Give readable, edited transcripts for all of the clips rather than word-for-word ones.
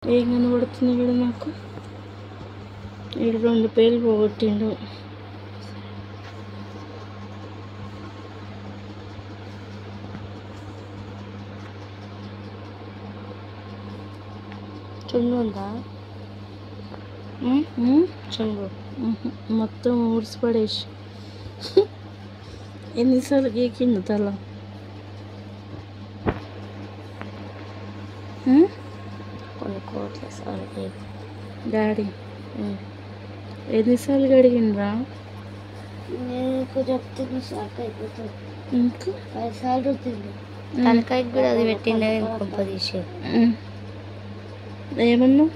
ఏం కనబడుతుంది ఇక్కడ నాకు? ఇక్కడ 2 పేర్లు పోగొట్టిండు. చుండు ఉందా? చుండు మొత్తం ఊడ్చి పడేసి ఎన్నిసార్లు గీకిండు తల? కొన్ని కోట్ల సార్లు. డాడీ ఎన్నిసార్లు కడిగిండ్రా? నీకు చెప్తున్నా షాక్ అయిపోతుంది. ఇంకా 10 సార్లు వచ్చింది. తలకాయకి కూడా అది పెట్టిండే కొంప తీసే. ఏమన్నా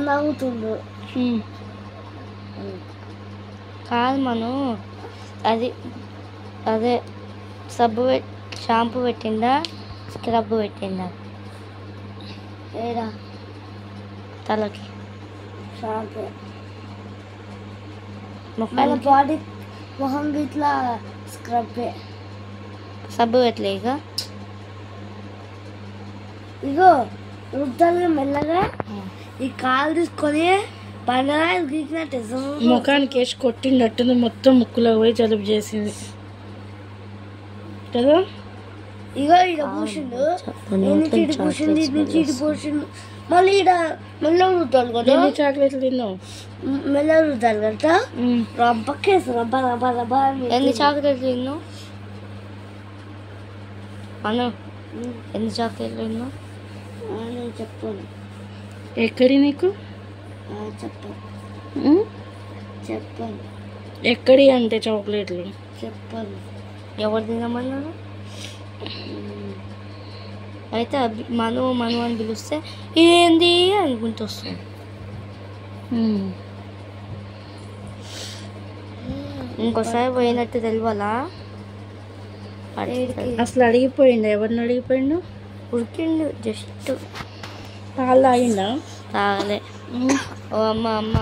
నవ్వుతుండు. కాదు మనం అది అదే సబ్బు షాంపూ పెట్టిందా స్క్రబ్ పెట్టిందా? ఏడా తలకి షాంపూ మన బాడీ మొహం ఇట్లా స్క్రబ్బే. సబ్బు పెట్టలే ఇగో రుద్దాలి మెల్లగా. ఈ కాలు తీసుకొని పండగ గీకినట్టు ముఖానికి వేసి కొట్టినట్టుంది. మొత్తం ముక్కులో పోయి జలుబు చేసింది కదా. ఇగో ఈడ పూసిండు, చీటి పూసింది, చీటి పూసిండు. మళ్ళీ ఈడ మెల్లగా రుద్దాలి కదా. ఎన్ని చాక్లెట్లు తిన్నావు? మెల్లగా రుద్దాలి కదా. రబ్బకేసి రబ్బ రబ్బ రబ్బ. ఎన్ని చాక్లెట్లు తిన్నావు అను? ఎన్ని చాక్లెట్లు తిన్నావు? నేను చెప్పాను. ఎక్కడి నీకు చెప్పాను చెప్పాను. ఎక్కడి అంటే చాక్లెట్లు చెప్పాను. ఎవరు తినమన్నారు? అయితే మను మను అని పిలిస్తే ఏంది అనుకుంటూ వస్తుంది. ఇంకోసారి పోయినట్టు తెలియాలా? అసలు అడిగిపోయిండు. ఎవరిని అడిగిపోయిండు? ఉడికిండు జస్ట్. పాలు తాగిండా? తాగలే. ఓ అమ్మ అమ్మ